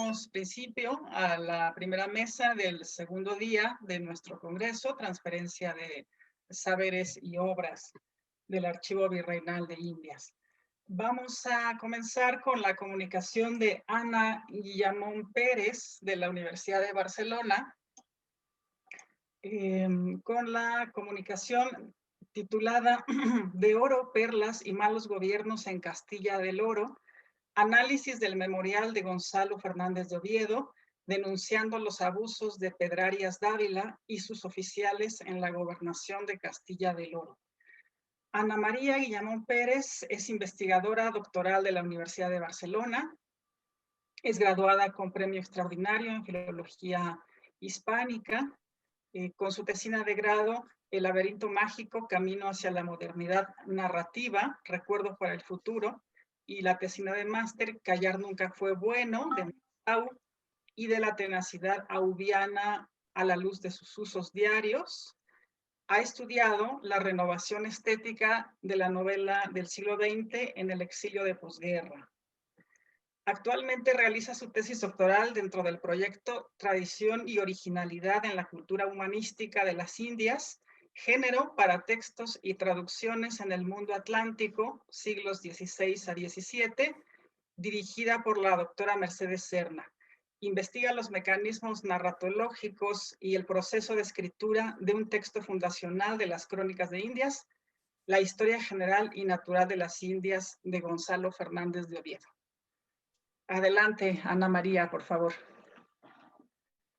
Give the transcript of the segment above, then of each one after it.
damos principio a la primera mesa del segundo día de nuestro congreso, Transferencia de Saberes y Obras del Archivo Virreinal de Indias. Vamos a comenzar con la comunicación de Ana Guillamón Pérez, de la Universidad de Barcelona, con la comunicación titulada De oro, perlas y malos gobiernos en Castilla del Oro, análisis del memorial de Gonzalo Fernández de Oviedo, denunciando los abusos de Pedrarias Dávila y sus oficiales en la gobernación de Castilla del Oro. Ana María Guillamón Pérez es investigadora doctoral de la Universidad de Barcelona, es graduada con premio extraordinario en Filología Hispánica, con su tesina de grado El laberinto mágico, camino hacia la modernidad narrativa, recuerdo para el futuro, y la tesina de máster Callar nunca fue bueno, de Mau, y de la tenacidad aubiana a la luz de sus usos diarios. Ha estudiado la renovación estética de la novela del siglo XX en el exilio de posguerra. Actualmente realiza su tesis doctoral dentro del proyecto Tradición y Originalidad en la Cultura Humanística de las Indias, Género para Textos y Traducciones en el Mundo Atlántico, siglos XVI a XVII, dirigida por la doctora Mercedes Serna. Investiga los mecanismos narratológicos y el proceso de escritura de un texto fundacional de las Crónicas de Indias, La Historia General y Natural de las Indias, de Gonzalo Fernández de Oviedo. Adelante, Ana María, por favor.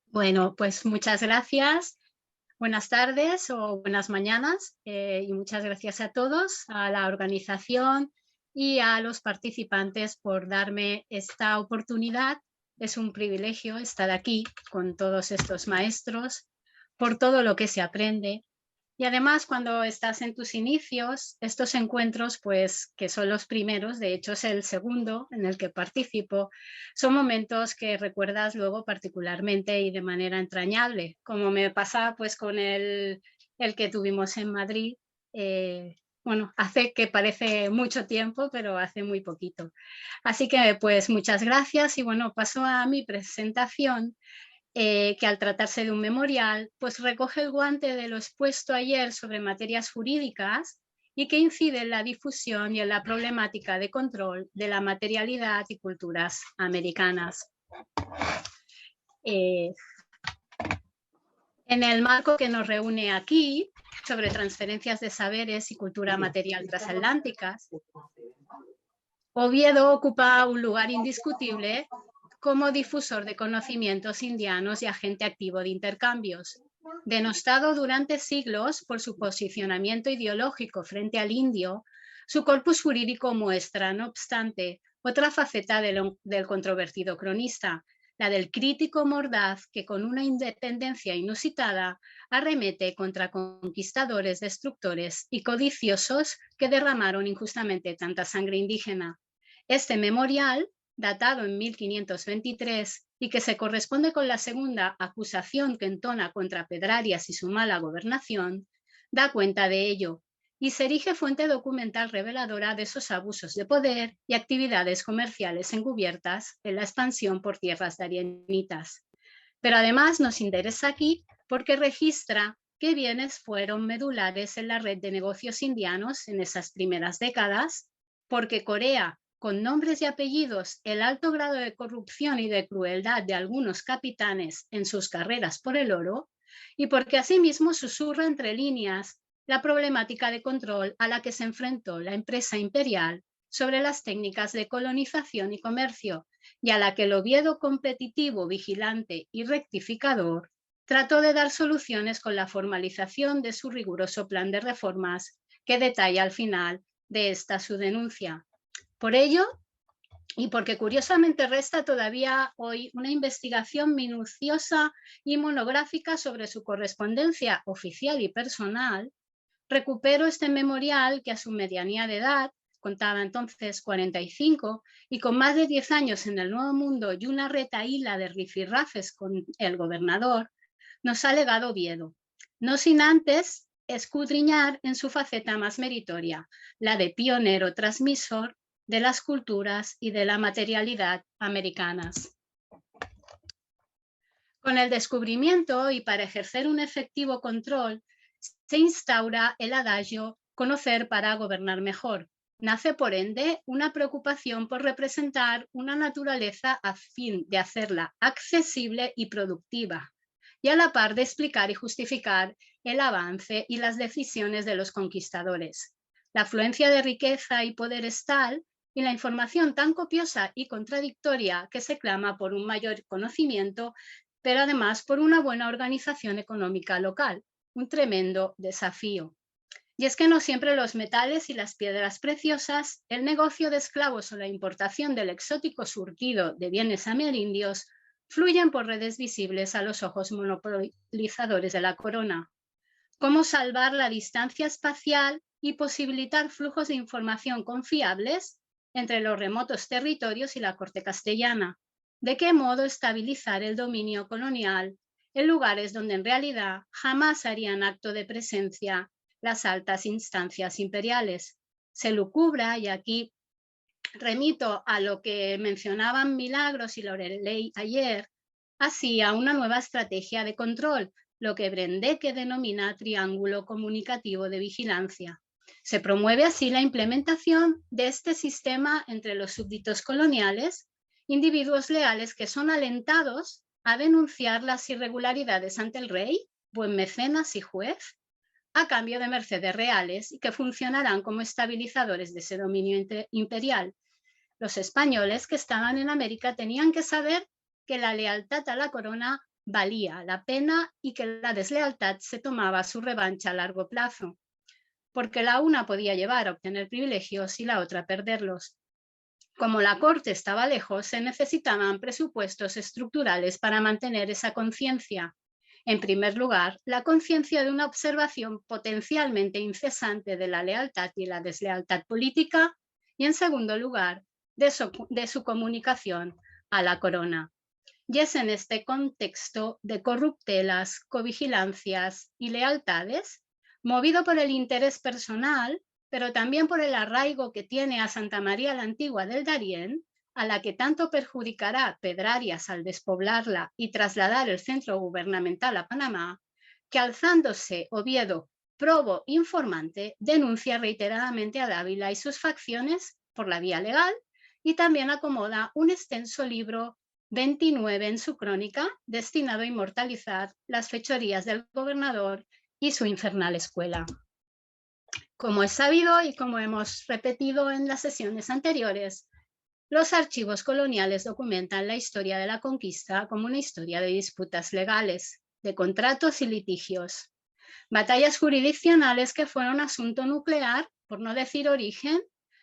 Bueno, pues muchas gracias. Buenas tardes o buenas mañanas y muchas gracias a todos, a la organización y a los participantes por darme esta oportunidad. Es un privilegio estar aquí con todos estos maestros, por todo lo que se aprende. Y además, cuando estás en tus inicios, estos encuentros, pues que son los primeros, de hecho es el segundo en el que participo, son momentos que recuerdas luego particularmente y de manera entrañable, como me pasa pues con el que tuvimos en Madrid. Bueno, hace que parece mucho tiempo, pero hace muy poquito. Así que pues muchas gracias y bueno, paso a mi presentación. Que al tratarse de un memorial, pues recoge el guante de lo expuesto ayer sobre materias jurídicas y que incide en la difusión y en la problemática de control de la materialidad y culturas americanas. En el marco que nos reúne aquí, sobre transferencias de saberes y cultura material transatlánticas, Oviedo ocupa un lugar indiscutible como difusor de conocimientos indianos y agente activo de intercambios. Denostado durante siglos por su posicionamiento ideológico frente al indio, su corpus jurídico muestra, no obstante, otra faceta del controvertido cronista, la del crítico mordaz que con una independencia inusitada arremete contra conquistadores, destructores y codiciosos que derramaron injustamente tanta sangre indígena. Este memorial, datado en 1523 y que se corresponde con la segunda acusación que entona contra Pedrarias y su mala gobernación, da cuenta de ello y se erige fuente documental reveladora de esos abusos de poder y actividades comerciales encubiertas en la expansión por tierras darienitas. Pero además nos interesa aquí porque registra qué bienes fueron medulares en la red de negocios indianos en esas primeras décadas, porque Corea, con nombres y apellidos, el alto grado de corrupción y de crueldad de algunos capitanes en sus carreras por el oro, y porque asimismo susurra entre líneas la problemática de control a la que se enfrentó la empresa imperial sobre las técnicas de colonización y comercio, y a la que el Oviedo competitivo, vigilante y rectificador trató de dar soluciones con la formalización de su riguroso plan de reformas que detalla al final de esta su denuncia. Por ello, y porque curiosamente resta todavía hoy una investigación minuciosa y monográfica sobre su correspondencia oficial y personal, recupero este memorial que a su medianía de edad, contaba entonces 45, y con más de 10 años en el Nuevo Mundo y una retahíla de rifirrafes con el gobernador, nos ha legado Oviedo, no sin antes escudriñar en su faceta más meritoria, la de pionero transmisor de las culturas y de la materialidad americanas. Con el descubrimiento y para ejercer un efectivo control, se instaura el adagio conocer para gobernar mejor. Nace, por ende, una preocupación por representar una naturaleza a fin de hacerla accesible y productiva, y a la par de explicar y justificar el avance y las decisiones de los conquistadores. La afluencia de riqueza y poder es tal, y la información tan copiosa y contradictoria que se clama por un mayor conocimiento, pero además por una buena organización económica local, un tremendo desafío. Y es que no siempre los metales y las piedras preciosas, el negocio de esclavos o la importación del exótico surtido de bienes amerindios fluyen por redes visibles a los ojos monopolizadores de la corona. ¿Cómo salvar la distancia espacial y posibilitar flujos de información confiables entre los remotos territorios y la corte castellana? ¿De qué modo estabilizar el dominio colonial en lugares donde en realidad jamás harían acto de presencia las altas instancias imperiales? Se lucubra, y aquí remito a lo que mencionaban Milagros y Loreley ayer, hacia una nueva estrategia de control, lo que Brendeke denomina triángulo comunicativo de vigilancia. Se promueve así la implementación de este sistema entre los súbditos coloniales, individuos leales que son alentados a denunciar las irregularidades ante el rey, buen mecenas y juez, a cambio de mercedes reales, y que funcionarán como estabilizadores de ese dominio imperial. Los españoles que estaban en América tenían que saber que la lealtad a la corona valía la pena y que la deslealtad se tomaba su revancha a largo plazo, porque la una podía llevar a obtener privilegios y la otra a perderlos. Como la corte estaba lejos, se necesitaban presupuestos estructurales para mantener esa conciencia. En primer lugar, la conciencia de una observación potencialmente incesante de la lealtad y la deslealtad política, y en segundo lugar, de su comunicación a la corona. Y es en este contexto de corruptelas, covigilancias y lealtades, movido por el interés personal, pero también por el arraigo que tiene a Santa María la Antigua del Darién, a la que tanto perjudicará Pedrarias al despoblarla y trasladar el centro gubernamental a Panamá, que alzándose Oviedo probo informante, denuncia reiteradamente a Dávila y sus facciones por la vía legal, y también acomoda un extenso libro 29 en su crónica, destinado a inmortalizar las fechorías del gobernador y su infernal escuela. Como es sabido y como hemos repetido en las sesiones anteriores, los archivos coloniales documentan la historia de la conquista como una historia de disputas legales, de contratos y litigios, batallas jurisdiccionales que fueron asunto nuclear, por no decir origen,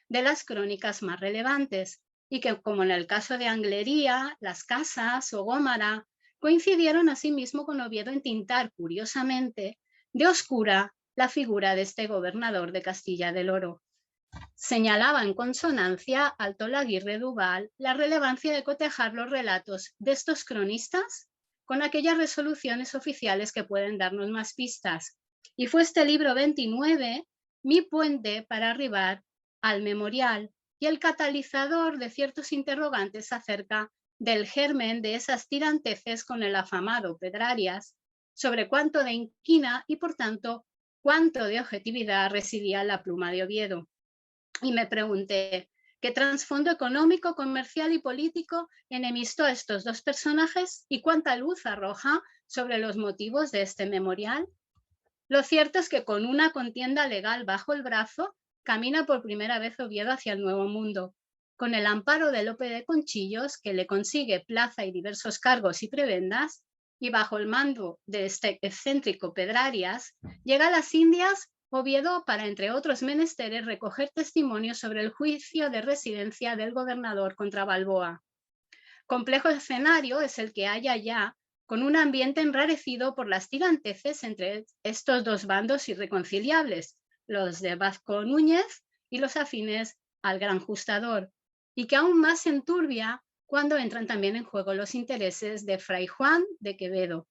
de las crónicas más relevantes, y que, como en el caso de Anglería, Las Casas o Gómara, coincidieron asimismo con Oviedo en tintar, curiosamente, de oscura la figura de este gobernador de Castilla del Oro. Señalaba en consonancia Alto Laguirre Duval la relevancia de cotejar los relatos de estos cronistas con aquellas resoluciones oficiales que pueden darnos más pistas. Y fue este libro 29 mi puente para arribar al memorial y el catalizador de ciertos interrogantes acerca del germen de esas tiranteces con el afamado Pedrarias, sobre cuánto de inquina y, por tanto, cuánto de objetividad residía en la pluma de Oviedo. Y me pregunté, ¿qué trasfondo económico, comercial y político enemistó a estos dos personajes y cuánta luz arroja sobre los motivos de este memorial? Lo cierto es que con una contienda legal bajo el brazo, camina por primera vez Oviedo hacia el Nuevo Mundo, con el amparo de Lope de Conchillos, que le consigue plaza y diversos cargos y prebendas, y bajo el mando de este excéntrico Pedrarias, llega a las Indias Oviedo para, entre otros menesteres, recoger testimonios sobre el juicio de residencia del gobernador contra Balboa. Complejo escenario es el que haya ya, con un ambiente enrarecido por las tiranteces entre estos dos bandos irreconciliables, los de Vasco Núñez y los afines al Gran Justador, y que aún más se enturbia cuando entran también en juego los intereses de Fray Juan de Quevedo.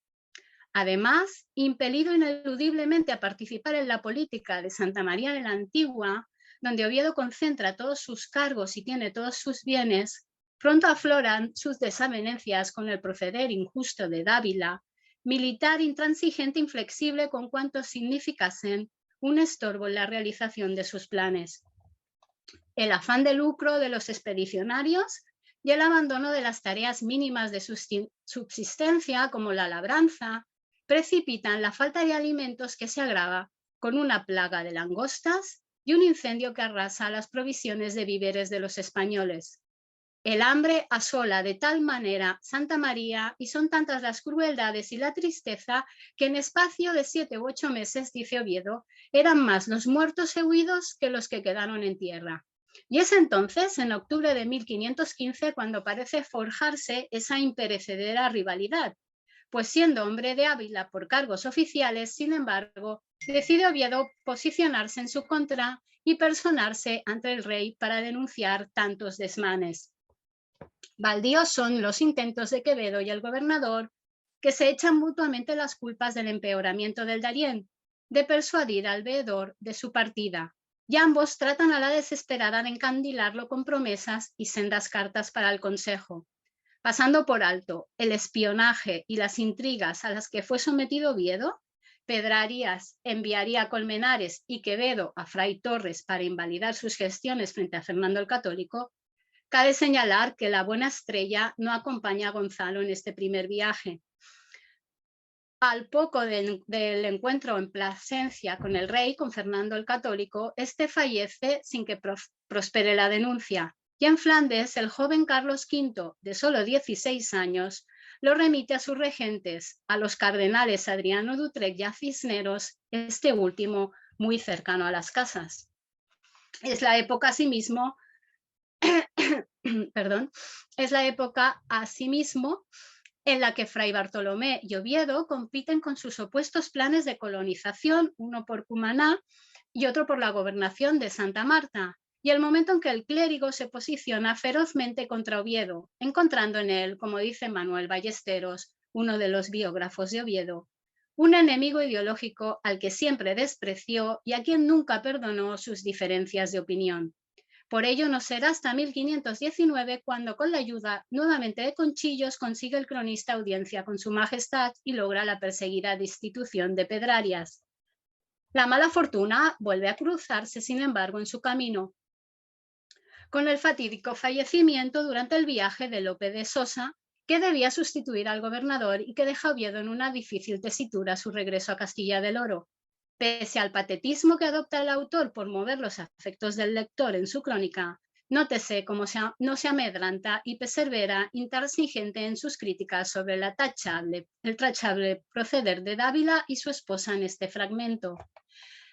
Además, impelido ineludiblemente a participar en la política de Santa María de la Antigua, donde Oviedo concentra todos sus cargos y tiene todos sus bienes, pronto afloran sus desavenencias con el proceder injusto de Dávila, militar intransigente, inflexible con cuantos significasen un estorbo en la realización de sus planes. El afán de lucro de los expedicionarios y el abandono de las tareas mínimas de subsistencia, como la labranza, precipitan la falta de alimentos que se agrava con una plaga de langostas y un incendio que arrasa las provisiones de víveres de los españoles. El hambre asola de tal manera Santa María y son tantas las crueldades y la tristeza que en espacio de 7 u 8 meses, dice Oviedo, eran más los muertos e huidos que los que quedaron en tierra. Y es entonces, en octubre de 1515, cuando parece forjarse esa imperecedera rivalidad, pues siendo hombre de Ávila por cargos oficiales, sin embargo, decide Oviedo posicionarse en su contra y personarse ante el rey para denunciar tantos desmanes. Baldíos son los intentos de Quevedo y el gobernador, que se echan mutuamente las culpas del empeoramiento del Darién, de persuadir al veedor de su partida, y ambos tratan a la desesperada de encandilarlo con promesas y sendas cartas para el consejo. Pasando por alto el espionaje y las intrigas a las que fue sometido Oviedo, Pedrarias enviaría a Colmenares y Quevedo a Fray Torres para invalidar sus gestiones frente a Fernando el Católico. Cabe señalar que la buena estrella no acompaña a Gonzalo en este primer viaje. Al poco del encuentro en Plasencia con el rey, con Fernando el Católico, este fallece sin que prospere la denuncia. Y en Flandes, el joven Carlos V, de solo 16 años, lo remite a sus regentes, a los cardenales Adriano de Utrecht y a Cisneros, este último muy cercano a las casas. Es la época asimismo es la época asimismo en la que Fray Bartolomé y Oviedo compiten con sus opuestos planes de colonización, uno por Cumaná y otro por la gobernación de Santa Marta, y el momento en que el clérigo se posiciona ferozmente contra Oviedo, encontrando en él, como dice Manuel Ballesteros, uno de los biógrafos de Oviedo, un enemigo ideológico al que siempre despreció y a quien nunca perdonó sus diferencias de opinión. Por ello no será hasta 1519 cuando, con la ayuda nuevamente de Conchillos, consigue el cronista audiencia con su majestad y logra la perseguida destitución de Pedrarias. La mala fortuna vuelve a cruzarse, sin embargo, en su camino, con el fatídico fallecimiento durante el viaje de Lope de Sosa, que debía sustituir al gobernador y que deja a Oviedo en una difícil tesitura a su regreso a Castilla del Oro. Pese al patetismo que adopta el autor por mover los afectos del lector en su crónica, nótese cómo no se amedranta y persevera intransigente en sus críticas sobre el tachable proceder de Dávila y su esposa en este fragmento.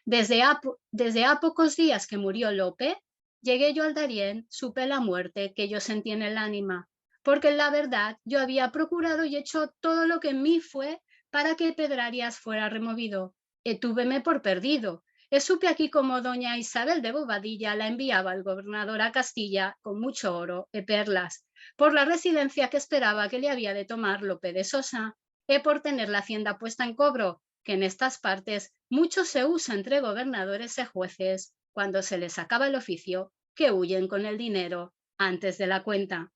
Desde a pocos días que murió Lope, llegué yo al Darién, supe la muerte que yo sentí en el ánima, porque en la verdad yo había procurado y hecho todo lo que en mí fue para que Pedrarias fuera removido. Túveme por perdido. Supe aquí como doña Isabel de Bobadilla la enviaba al gobernador a Castilla con mucho oro y perlas, por la residencia que esperaba que le había de tomar Lope de Sosa, por tener la hacienda puesta en cobro, que en estas partes mucho se usa entre gobernadores y jueces cuando se les acaba el oficio, que huyen con el dinero antes de la cuenta.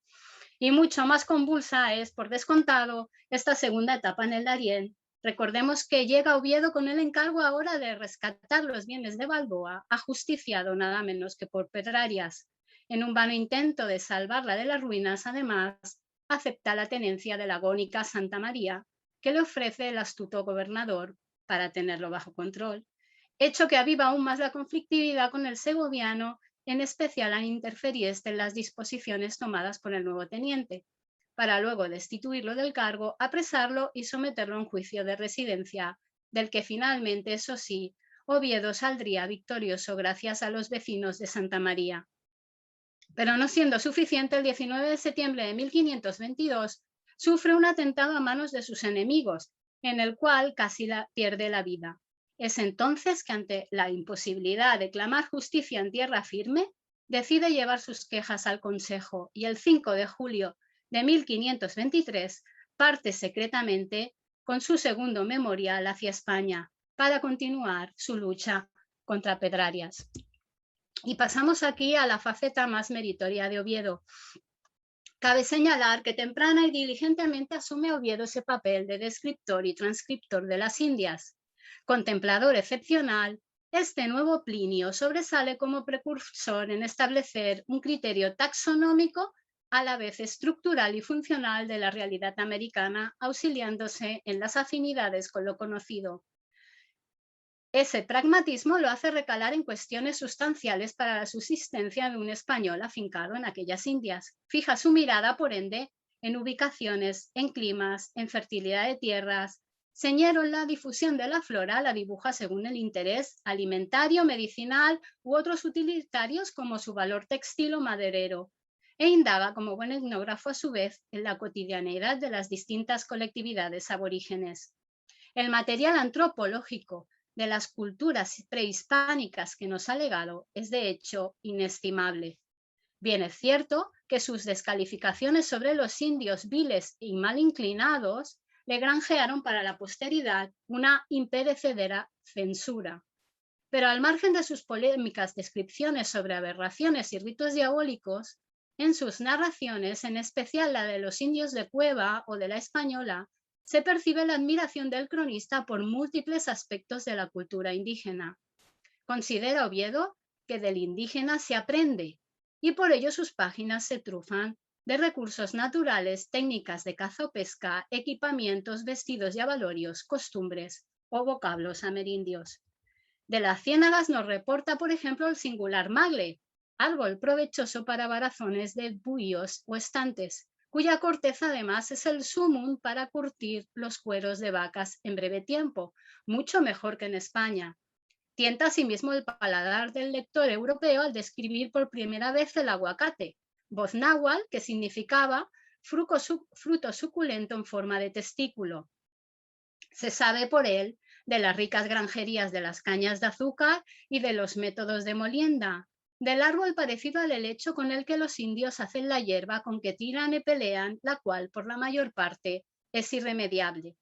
Y mucho más convulsa es, por descontado, esta segunda etapa en el Darién. Recordemos que llega Oviedo con el encargo ahora de rescatar los bienes de Balboa, ajusticiado nada menos que por Pedrarias. En un vano intento de salvarla de las ruinas, además, acepta la tenencia de la agónica Santa María, que le ofrece el astuto gobernador para tenerlo bajo control, hecho que aviva aún más la conflictividad con el segoviano, en especial al interferir en las disposiciones tomadas por el nuevo teniente, para luego destituirlo del cargo, apresarlo y someterlo a un juicio de residencia, del que finalmente, eso sí, Oviedo saldría victorioso gracias a los vecinos de Santa María. Pero no siendo suficiente, el 19 de septiembre de 1522 sufre un atentado a manos de sus enemigos, en el cual casi pierde la vida. Es entonces que, ante la imposibilidad de clamar justicia en tierra firme, decide llevar sus quejas al Consejo y el 5 de julio de 1523 parte secretamente con su segundo memorial hacia España para continuar su lucha contra Pedrarias. Y pasamos aquí a la faceta más meritoria de Oviedo, Cabe señalar que temprana y diligentemente asume Oviedo ese papel de descriptor y transcriptor de las Indias. Contemplador excepcional, este nuevo Plinio sobresale como precursor en establecer un criterio taxonómico a la vez estructural y funcional de la realidad americana, auxiliándose en las afinidades con lo conocido. Ese pragmatismo lo hace recalar en cuestiones sustanciales para la subsistencia de un español afincado en aquellas Indias. Fija su mirada, por ende, en ubicaciones, en climas, en fertilidad de tierras. Señero en la difusión de la flora la dibuja según el interés alimentario, medicinal u otros utilitarios como su valor textil o maderero. E indaga como buen etnógrafo a su vez en la cotidianeidad de las distintas colectividades aborígenes. El material antropológico de las culturas prehispánicas que nos ha legado es de hecho inestimable. Bien es cierto que sus descalificaciones sobre los indios viles y mal inclinados le granjearon para la posteridad una imperecedera censura. Pero al margen de sus polémicas descripciones sobre aberraciones y ritos diabólicos, en sus narraciones, en especial la de los indios de Cueva o de la Española, se percibe la admiración del cronista por múltiples aspectos de la cultura indígena. Considera Oviedo que del indígena se aprende y por ello sus páginas se trufan de recursos naturales, técnicas de caza o pesca, equipamientos, vestidos y avalorios, costumbres o vocablos amerindios. De las ciénagas nos reporta, por ejemplo, el singular magle, árbol provechoso para barazones de buhíos o estantes, cuya corteza además es el sumum para curtir los cueros de vacas en breve tiempo, mucho mejor que en España. Tienta asimismo el paladar del lector europeo al describir por primera vez el aguacate, voz náhuatl que significaba fruto suculento en forma de testículo. Se sabe por él de las ricas granjerías de las cañas de azúcar y de los métodos de molienda, del árbol parecido al helecho con el que los indios hacen la hierba con que tiran y pelean, la cual por la mayor parte es irremediable.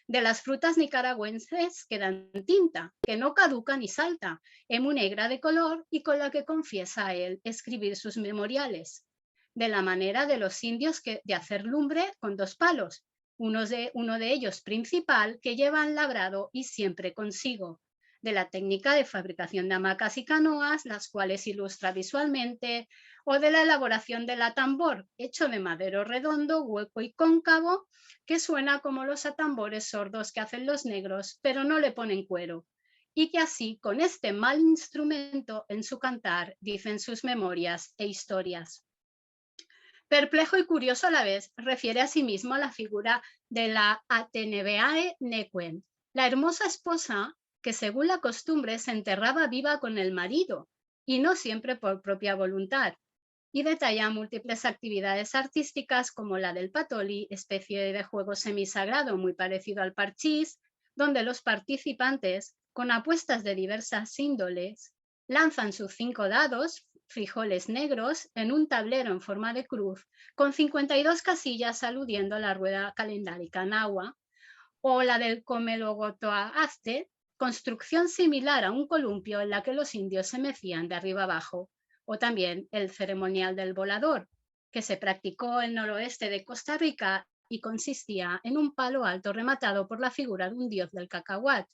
De las frutas nicaragüenses que dan tinta, que no caduca ni salta, emu negra de color y con la que confiesa a él escribir sus memoriales. De la manera de los indios de hacer lumbre con dos palos, uno de ellos principal que llevan labrado y siempre consigo, de la técnica de fabricación de hamacas y canoas, las cuales ilustra visualmente, o de la elaboración del atambor, hecho de madero redondo, hueco y cóncavo, que suena como los atambores sordos que hacen los negros, pero no le ponen cuero, y que así, con este mal instrumento en su cantar, dicen sus memorias e historias. Perplejo y curioso a la vez, refiere a sí mismo a la figura de la Atenebeae Nequen, la hermosa esposa que según la costumbre se enterraba viva con el marido y no siempre por propia voluntad, y detalla múltiples actividades artísticas como la del patoli, especie de juego semisagrado muy parecido al parchís, donde los participantes, con apuestas de diversas índoles, lanzan sus 5 dados, frijoles negros, en un tablero en forma de cruz, con 52 casillas aludiendo a la rueda calendárica nahua, o la del Comelogotoazte, construcción similar a un columpio en la que los indios se mecían de arriba abajo, o también el ceremonial del volador, que se practicó en el noroeste de Costa Rica y consistía en un palo alto rematado por la figura de un dios del cacahuat.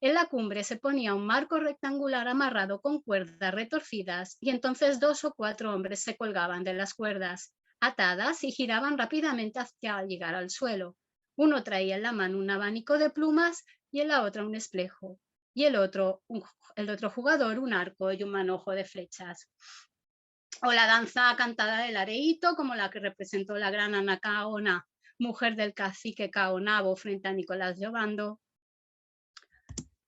En la cumbre se ponía un marco rectangular amarrado con cuerdas retorcidas y entonces 2 o 4 hombres se colgaban de las cuerdas, atadas y giraban rápidamente hasta llegar al suelo. Uno traía en la mano un abanico de plumas y en la otra un espejo, y el otro jugador un arco y un manojo de flechas. O la danza cantada del areíto, como la que representó la gran Ana Caona, mujer del cacique Caonabo frente a Nicolás de Obando.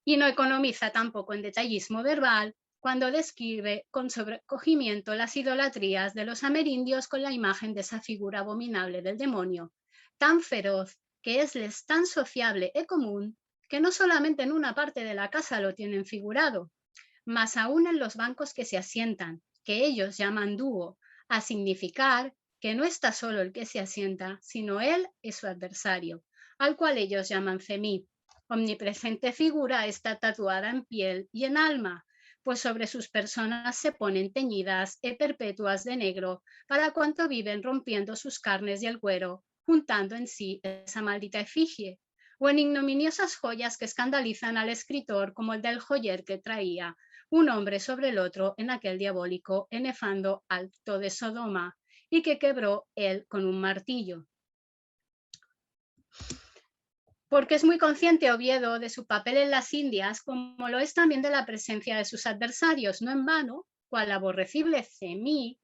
Y no economiza tampoco en detallismo verbal cuando describe con sobrecogimiento las idolatrías de los amerindios con la imagen de esa figura abominable del demonio, tan feroz, que esles tan sociable y común, que no solamente en una parte de la casa lo tienen figurado, mas aún en los bancos que se asientan, que ellos llaman dúo, a significar que no está solo el que se asienta, sino él y su adversario, al cual ellos llaman femí. Omnipresente figura está tatuada en piel y en alma, pues sobre sus personas se ponen teñidas e perpetuas de negro, para cuanto viven rompiendo sus carnes y el cuero, juntando en sí esa maldita efigie, o en ignominiosas joyas que escandalizan al escritor, como el del joyer que traía un hombre sobre el otro en aquel diabólico e nefando acto de Sodoma, y que quebró él con un martillo. Porque es muy consciente Oviedo de su papel en las Indias, como lo es también de la presencia de sus adversarios. No en vano, cual aborrecible Cemí,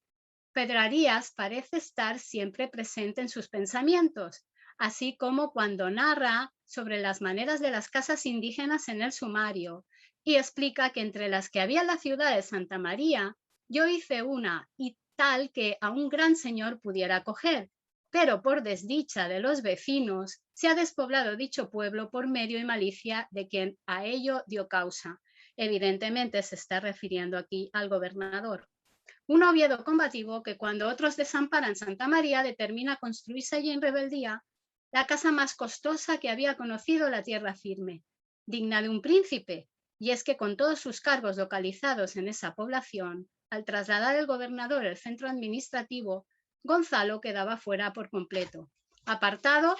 Pedrarías parece estar siempre presente en sus pensamientos, así como cuando narra sobre las maneras de las casas indígenas en el sumario y explica que entre las que había en la ciudad de Santa María, yo hice una y tal que a un gran señor pudiera coger, pero por desdicha de los vecinos se ha despoblado dicho pueblo por medio y malicia de quien a ello dio causa. Evidentemente se está refiriendo aquí al gobernador. Un Oviedo combativo que cuando otros desamparan Santa María determina construirse allí en rebeldía la casa más costosa que había conocido la tierra firme, digna de un príncipe, y es que con todos sus cargos localizados en esa población, al trasladar el gobernador el centro administrativo, Gonzalo quedaba fuera por completo, apartado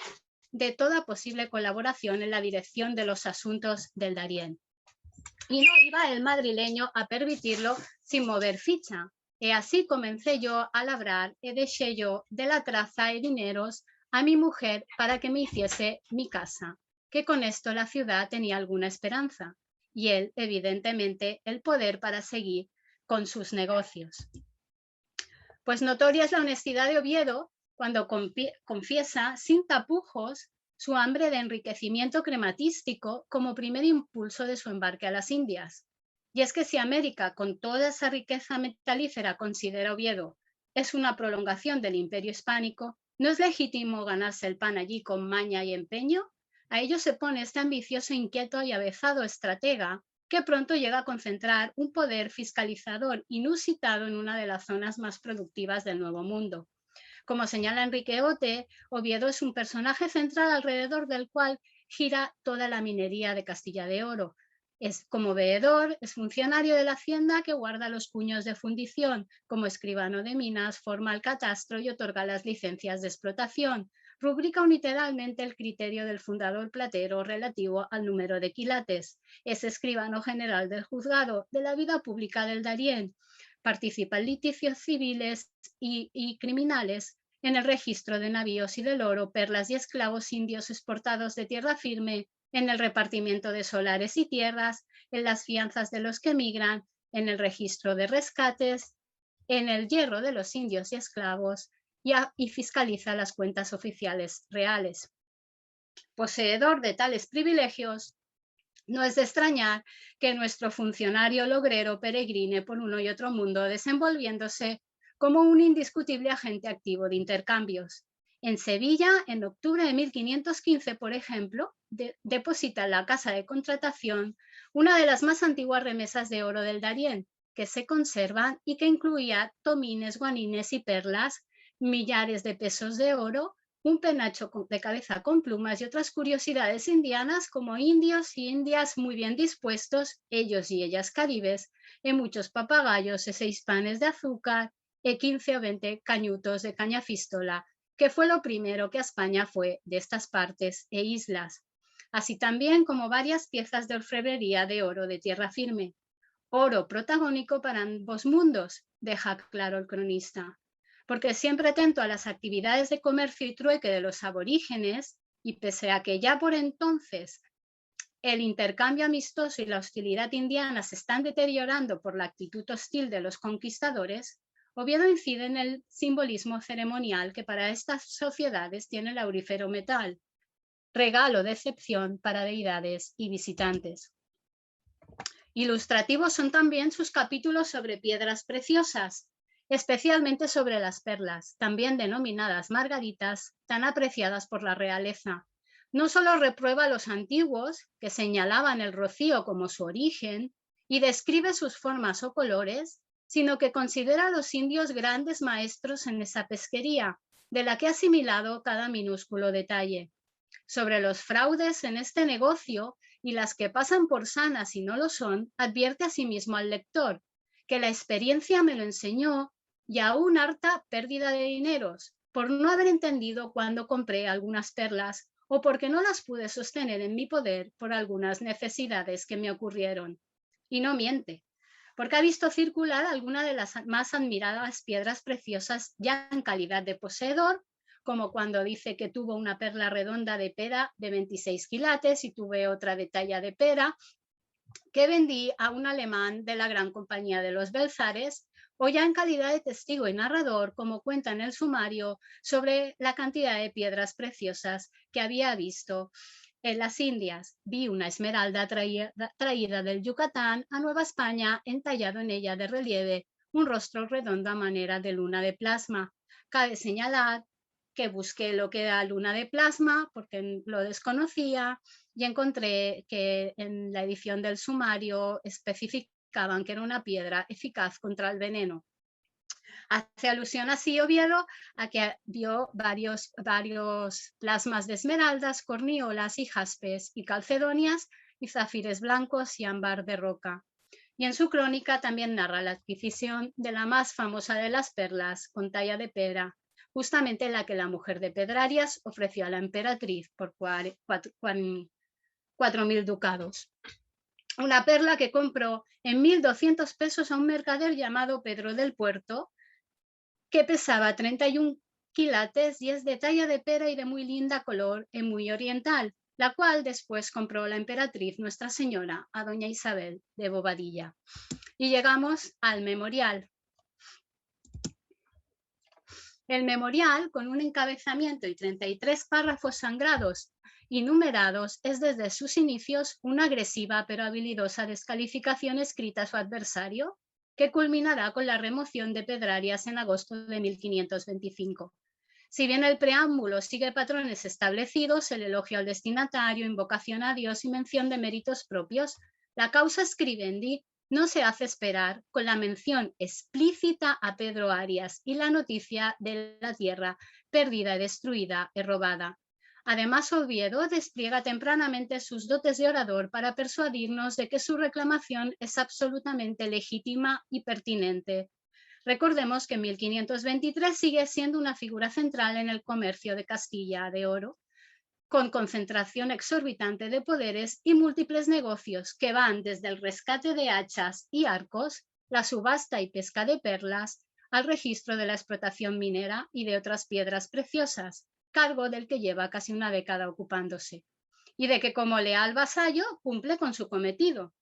de toda posible colaboración en la dirección de los asuntos del Darién. Y no iba el madrileño a permitirlo sin mover ficha. E así comencé yo a labrar e deixé yo de la traza e dineros a mi mujer para que me hiciese mi casa, que con esto la ciudad tenía alguna esperanza, y él, evidentemente, el poder para seguir con sus negocios. Pues notoria es la honestidad de Oviedo cuando confiesa sin tapujos su hambre de enriquecimiento crematístico como primer impulso de su embarque a las Indias. Y es que si América, con toda esa riqueza metalífera, considera Oviedo, es una prolongación del imperio hispánico, ¿no es legítimo ganarse el pan allí con maña y empeño? A ello se pone este ambicioso, inquieto y avezado estratega que pronto llega a concentrar un poder fiscalizador inusitado en una de las zonas más productivas del Nuevo Mundo. Como señala Enrique Ote, Oviedo es un personaje central alrededor del cual gira toda la minería de Castilla de Oro. Es como veedor, es funcionario de la hacienda que guarda los puños de fundición, como escribano de minas, forma el catastro y otorga las licencias de explotación. Rubrica unilateralmente el criterio del fundador platero relativo al número de quilates. Es escribano general del juzgado de la vida pública del Darién. Participa en litigios civiles y criminales, en el registro de navíos y del oro, perlas y esclavos indios exportados de tierra firme, en el repartimiento de solares y tierras, en las fianzas de los que emigran, en el registro de rescates, en el hierro de los indios y esclavos, y fiscaliza las cuentas oficiales reales. Poseedor de tales privilegios, no es de extrañar que nuestro funcionario logrero peregrine por uno y otro mundo, desenvolviéndose como un indiscutible agente activo de intercambios. En Sevilla, en octubre de 1515, por ejemplo, deposita en la casa de contratación una de las más antiguas remesas de oro del Darién, que se conservan y que incluía tomines, guanines y perlas, millares de pesos de oro, un penacho de cabeza con plumas y otras curiosidades indianas como indios y indias muy bien dispuestos, ellos y ellas caribes, en muchos papagayos y 6 panes de azúcar y 15 o 20 cañutos de cañafístola, que fue lo primero que a España fue de estas partes e islas, así también como varias piezas de orfebrería de oro de tierra firme. Oro protagónico para ambos mundos, deja claro el cronista, porque siempre atento a las actividades de comercio y trueque de los aborígenes, y pese a que ya por entonces el intercambio amistoso y la hostilidad indiana se están deteriorando por la actitud hostil de los conquistadores, Oviedo incide en el simbolismo ceremonial que para estas sociedades tiene el aurífero metal, regalo de excepción para deidades y visitantes. Ilustrativos son también sus capítulos sobre piedras preciosas, especialmente sobre las perlas, también denominadas margaritas, tan apreciadas por la realeza. No solo reprueba a los antiguos, que señalaban el rocío como su origen, y describe sus formas o colores, sino que considera a los indios grandes maestros en esa pesquería, de la que ha asimilado cada minúsculo detalle. Sobre los fraudes en este negocio, y las que pasan por sanas y no lo son, advierte asimismo al lector que la experiencia me lo enseñó y aún harta pérdida de dineros por no haber entendido cuando compré algunas perlas o porque no las pude sostener en mi poder por algunas necesidades que me ocurrieron. Y no miente, porque ha visto circular alguna de las más admiradas piedras preciosas ya en calidad de poseedor, como cuando dice que tuvo una perla redonda de pera de 26 quilates y tuve otra de talla de pera que vendí a un alemán de la gran compañía de los Belzares, o ya en calidad de testigo y narrador, como cuenta en el sumario, sobre la cantidad de piedras preciosas que había visto en las Indias. Vi una esmeralda traída del Yucatán a Nueva España, entallado en ella de relieve un rostro redondo a manera de luna de plasma. Cabe señalar que busqué lo que era luna de plasma porque lo desconocía y encontré que en la edición del sumario especificaban que era una piedra eficaz contra el veneno. Hace alusión así Oviedo a que vio varios plasmas de esmeraldas, corniolas y jaspes y calcedonias y zafires blancos y ámbar de roca. Y en su crónica también narra la adquisición de la más famosa de las perlas, con talla de pera, justamente la que la mujer de Pedrarias ofreció a la emperatriz por 4.000 ducados. Una perla que compró en 1.200 pesos a un mercader llamado Pedro del Puerto, que pesaba 31 quilates y es de talla de pera y de muy linda color y muy oriental, la cual después compró la emperatriz Nuestra Señora a doña Isabel de Bobadilla. Y llegamos al memorial. El memorial, con un encabezamiento y 33 párrafos sangrados y numerados, es desde sus inicios una agresiva pero habilidosa descalificación escrita a su adversario, que culminará con la remoción de Pedrarias en agosto de 1525. Si bien el preámbulo sigue patrones establecidos, el elogio al destinatario, invocación a Dios y mención de méritos propios, la causa scribendi no se hace esperar, con la mención explícita a Pedro Arias y la noticia de la tierra perdida, destruida y robada. Además, Oviedo despliega tempranamente sus dotes de orador para persuadirnos de que su reclamación es absolutamente legítima y pertinente. Recordemos que en 1523 sigue siendo una figura central en el comercio de Castilla de oro, con concentración exorbitante de poderes y múltiples negocios que van desde el rescate de hachas y arcos, la subasta y pesca de perlas, al registro de la explotación minera y de otras piedras preciosas, cargo del que lleva casi una década ocupándose, y de que como leal vasallo cumple con su cometido.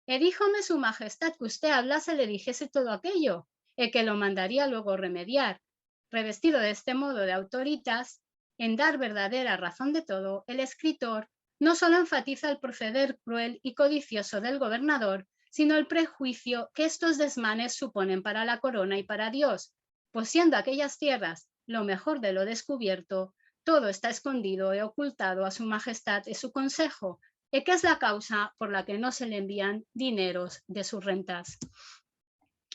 Díjome su majestad que usted hablase le dijese todo aquello, que lo mandaría luego remediar. Revestido de este modo de autoritas, en dar verdadera razón de todo, el escritor no solo enfatiza el proceder cruel y codicioso del gobernador, sino el prejuicio que estos desmanes suponen para la corona y para Dios, pues siendo aquellas tierras lo mejor de lo descubierto, todo está escondido y ocultado a su majestad y su consejo, que es la causa por la que no se le envían dineros de sus rentas.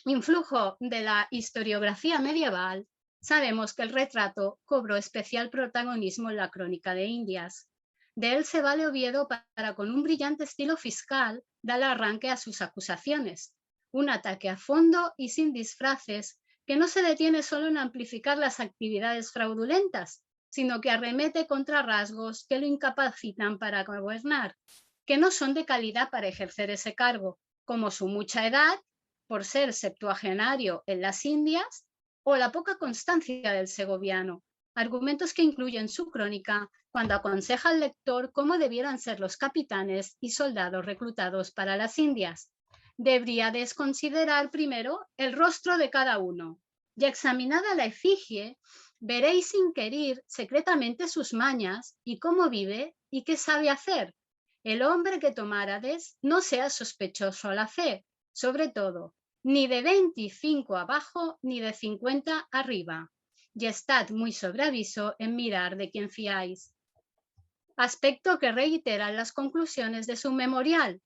Influjo de la historiografía medieval, sabemos que el retrato cobró especial protagonismo en la Crónica de Indias. De él se vale Oviedo para, con un brillante estilo fiscal, dar arranque a sus acusaciones. Un ataque a fondo y sin disfraces, que no se detiene solo en amplificar las actividades fraudulentas, sino que arremete contra rasgos que lo incapacitan para gobernar, que no son de calidad para ejercer ese cargo, como su mucha edad, por ser septuagenario en las Indias, o la poca constancia del segoviano, argumentos que incluye en su crónica cuando aconseja al lector cómo debieran ser los capitanes y soldados reclutados para las Indias. Deberíades considerar primero el rostro de cada uno, y examinada la efigie, veréis sin querer secretamente sus mañas y cómo vive y qué sabe hacer. El hombre que tomárades no sea sospechoso al hacer, sobre todo, ni de 25 abajo, ni de 50 arriba. Y estad muy sobre aviso en mirar de quién fiáis. Aspecto que reiteran las conclusiones de su memorial,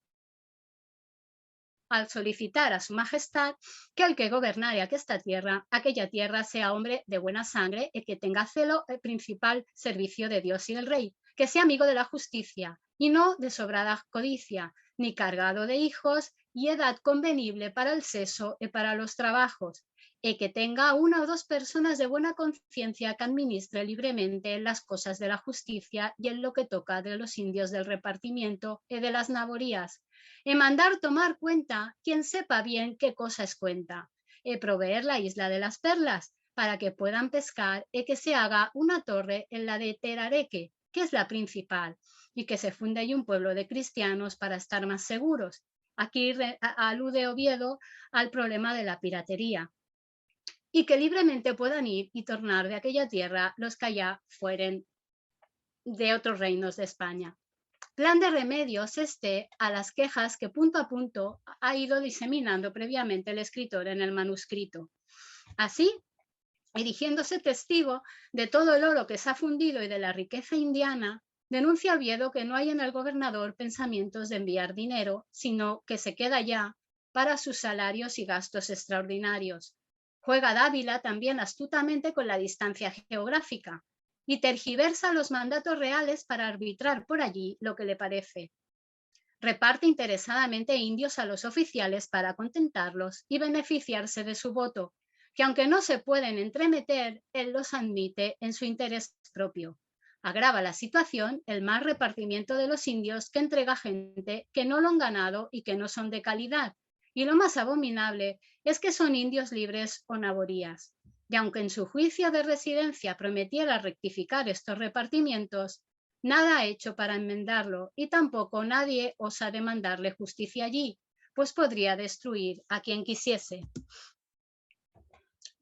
al solicitar a su majestad que el que gobernare aquella tierra sea hombre de buena sangre y que tenga celo el principal servicio de Dios y del rey, que sea amigo de la justicia y no de sobrada codicia, ni cargado de hijos y edad convenible para el seso y para los trabajos, y que tenga una o dos personas de buena conciencia que administre libremente en las cosas de la justicia y en lo que toca de los indios del repartimiento y de las naborías, y mandar tomar cuenta quien sepa bien qué cosa es cuenta, y proveer la isla de las perlas para que puedan pescar y que se haga una torre en la de Terareque, que es la principal, y que se funde ahí un pueblo de cristianos para estar más seguros. Aquí alude Oviedo al problema de la piratería, y que libremente puedan ir y tornar de aquella tierra los que allá fueren de otros reinos de España. Plan de remedios a las quejas que punto a punto ha ido diseminando previamente el escritor en el manuscrito. Así, erigiéndose testigo de todo el oro que se ha fundido y de la riqueza indiana, denuncia Oviedo que no hay en el gobernador pensamientos de enviar dinero, sino que se queda ya para sus salarios y gastos extraordinarios. Juega Dávila también astutamente con la distancia geográfica y tergiversa los mandatos reales para arbitrar por allí lo que le parece. Reparte interesadamente indios a los oficiales para contentarlos y beneficiarse de su voto, que aunque no se pueden entremeter, él los admite en su interés propio. Agrava la situación el mal repartimiento de los indios que entrega gente que no lo han ganado y que no son de calidad. Y lo más abominable es que son indios libres o naborías. Y aunque en su juicio de residencia prometiera rectificar estos repartimientos, nada ha hecho para enmendarlo y tampoco nadie osa demandarle justicia allí, pues podría destruir a quien quisiese.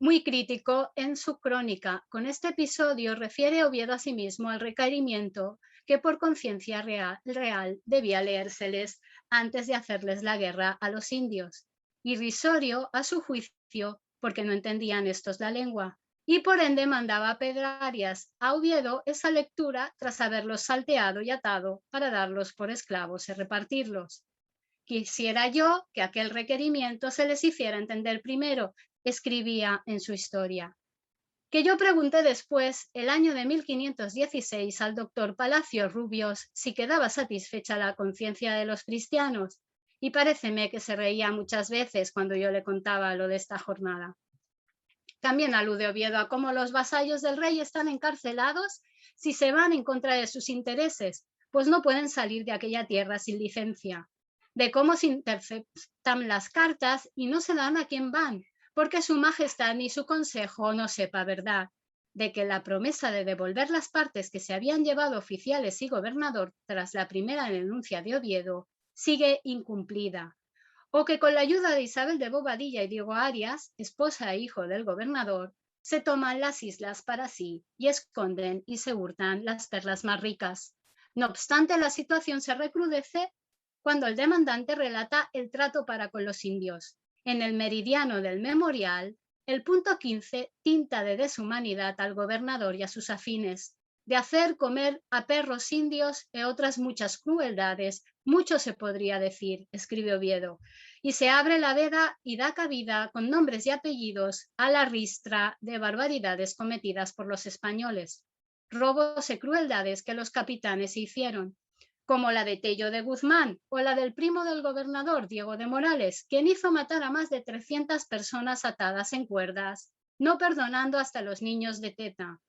Muy crítico en su crónica, con este episodio refiere Oviedo a sí mismo al requerimiento que por conciencia real debía leérseles antes de hacerles la guerra a los indios. Irrisorio, a su juicio, porque no entendían estos la lengua, y por ende mandaba pedrarias a Oviedo esa lectura tras haberlos salteado y atado para darlos por esclavos y repartirlos. Quisiera yo que aquel requerimiento se les hiciera entender primero, escribía en su historia. Que yo pregunté después, el año de 1516, al doctor Palacios Rubios si quedaba satisfecha la conciencia de los cristianos, y paréceme que se reía muchas veces cuando yo le contaba lo de esta jornada. También alude Oviedo a cómo los vasallos del rey están encarcelados si se van en contra de sus intereses, pues no pueden salir de aquella tierra sin licencia. De cómo se interceptan las cartas y no se dan a quien van, porque su majestad ni su consejo no sepa verdad. De que la promesa de devolver las partes que se habían llevado oficiales y gobernador tras la primera denuncia de Oviedo sigue incumplida. O que con la ayuda de Isabel de Bobadilla y Diego Arias, esposa e hijo del gobernador, se toman las islas para sí y esconden y se hurtan las perlas más ricas. No obstante, la situación se recrudece cuando el demandante relata el trato para con los indios. En el meridiano del memorial, el punto 15 tinta de deshumanidad al gobernador y a sus afines, de hacer comer a perros indios y otras muchas crueldades, mucho se podría decir, escribe Oviedo, y se abre la veda y da cabida con nombres y apellidos a la ristra de barbaridades cometidas por los españoles, robos y crueldades que los capitanes hicieron, como la de Tello de Guzmán o la del primo del gobernador, Diego de Morales, quien hizo matar a más de 300 personas atadas en cuerdas, no perdonando hasta los niños de teta,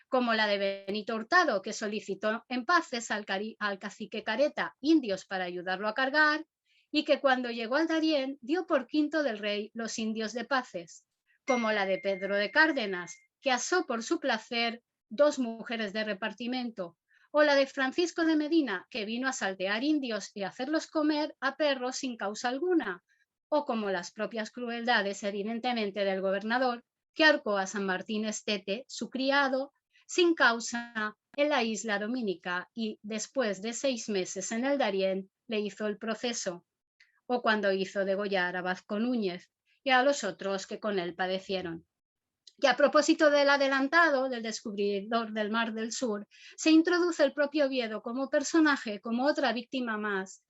como la de Benito Hurtado, que solicitó en paces al cacique Careta indios para ayudarlo a cargar, y que cuando llegó al Darién dio por quinto del rey los indios de paces, como la de Pedro de Cárdenas, que asó por su placer 2 mujeres de repartimento, o la de Francisco de Medina, que vino a saltear indios y hacerlos comer a perros sin causa alguna, o como las propias crueldades evidentemente del gobernador, que ahorcó a San Martín Estete, su criado, sin causa en la isla Dominica y después de 6 meses en el Darién le hizo el proceso, o cuando hizo degollar a Vazco Núñez y a los otros que con él padecieron. Y a propósito del adelantado, del descubridor del Mar del Sur, se introduce el propio Oviedo como personaje, como otra víctima más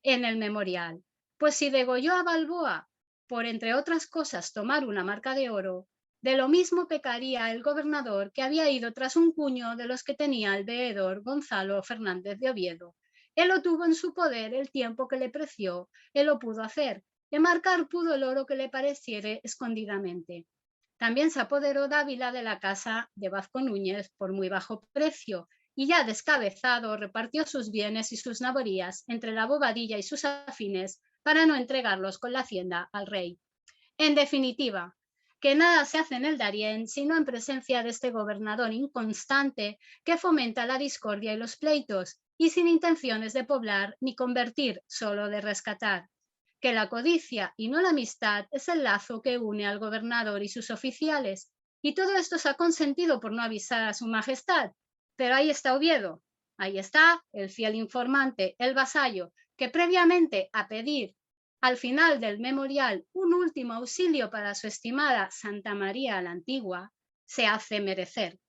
en el memorial. Pues si degolló a Balboa por, entre otras cosas, tomar una marca de oro, de lo mismo pecaría el gobernador que había ido tras un puño de los que tenía el veedor Gonzalo Fernández de Oviedo, Él lo tuvo en su poder el tiempo que le preció, él lo pudo hacer, y marcar pudo el oro que le pareciere escondidamente. También se apoderó Dávila de la casa de Vazco Núñez por muy bajo precio, y ya descabezado repartió sus bienes y sus naborias entre la bobadilla y sus afines para no entregarlos con la hacienda al rey. En definitiva, que nada se hace en el Darién sino en presencia de este gobernador inconstante que fomenta la discordia y los pleitos y sin intenciones de poblar ni convertir, solo de rescatar. Que la codicia y no la amistad es el lazo que une al gobernador y sus oficiales, y todo esto se ha consentido por no avisar a su majestad. Pero ahí está Oviedo, ahí está el fiel informante, el vasallo, que previamente a pedir al final del memorial un último auxilio para su estimada Santa María la Antigua, se hace merecer.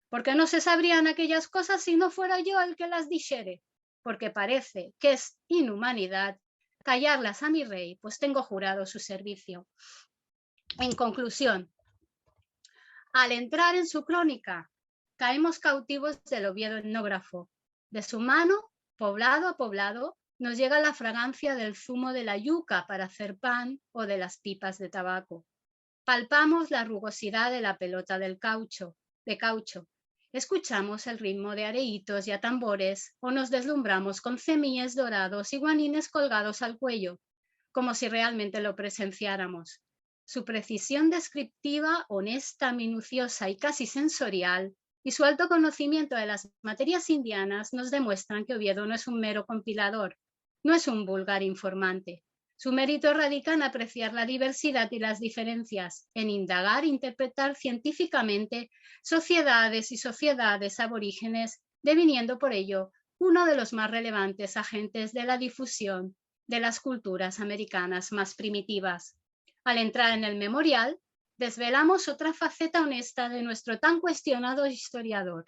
Porque no se sabrían aquellas cosas si no fuera yo el que las dijere, porque parece que es inhumanidad callarlas a mi rey, pues tengo jurado su servicio. En conclusión, al entrar en su crónica, caemos cautivos del Oviedo etnógrafo. De su mano, poblado a poblado, nos llega la fragancia del zumo de la yuca para hacer pan o de las pipas de tabaco. Palpamos la rugosidad de la pelota de caucho. Escuchamos el ritmo de areitos y atambores o nos deslumbramos con semillas dorados y guanines colgados al cuello, como si realmente lo presenciáramos. Su precisión descriptiva, honesta, minuciosa y casi sensorial, y su alto conocimiento de las materias indianas nos demuestran que Oviedo no es un mero compilador, no es un vulgar informante. Su mérito radica en apreciar la diversidad y las diferencias, en indagar e interpretar científicamente sociedades y sociedades aborígenes, deviniendo por ello uno de los más relevantes agentes de la difusión de las culturas americanas más primitivas. Al entrar en el memorial, desvelamos otra faceta honesta de nuestro tan cuestionado historiador,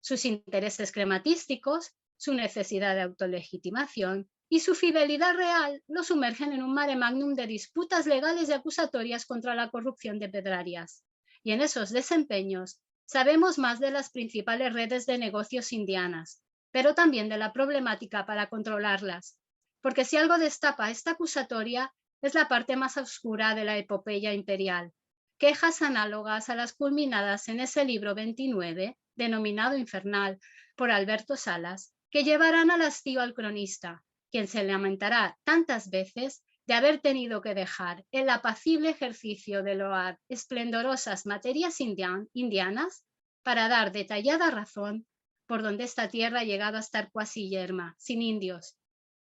sus intereses crematísticos, su necesidad de autolegitimación y su fidelidad real lo sumergen en un mare magnum de disputas legales y acusatorias contra la corrupción de Pedrarias. Y en esos desempeños sabemos más de las principales redes de negocios indianas, pero también de la problemática para controlarlas, porque si algo destapa esta acusatoria es la parte más oscura de la epopeya imperial, quejas análogas a las culminadas en ese libro 29, denominado Infernal, por Alberto Salas, que llevarán al hastío al cronista, quien se lamentará tantas veces de haber tenido que dejar el apacible ejercicio de loar esplendorosas materias indianas para dar detallada razón por donde esta tierra ha llegado a estar cuasi yerma, sin indios,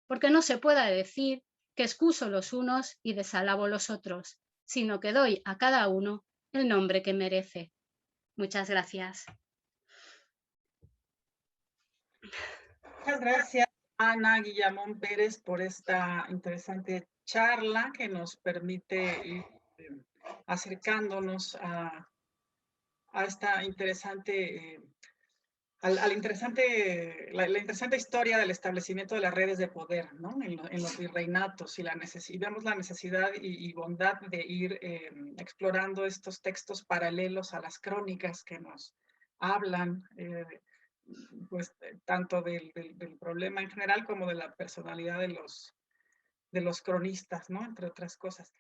porque no se pueda decir que excuso los unos y desalabo los otros, sino que doy a cada uno el nombre que merece. Muchas gracias. Muchas gracias, Ana Guillamón Pérez, por esta interesante charla que nos permite ir acercándonos a esta interesante, la interesante historia del establecimiento de las redes de poder, ¿no? En los virreinatos y vemos la necesidad y bondad de ir explorando estos textos paralelos a las crónicas que nos hablan, pues, tanto del problema en general como de la personalidad de los cronistas, ¿no? Entre otras cosas.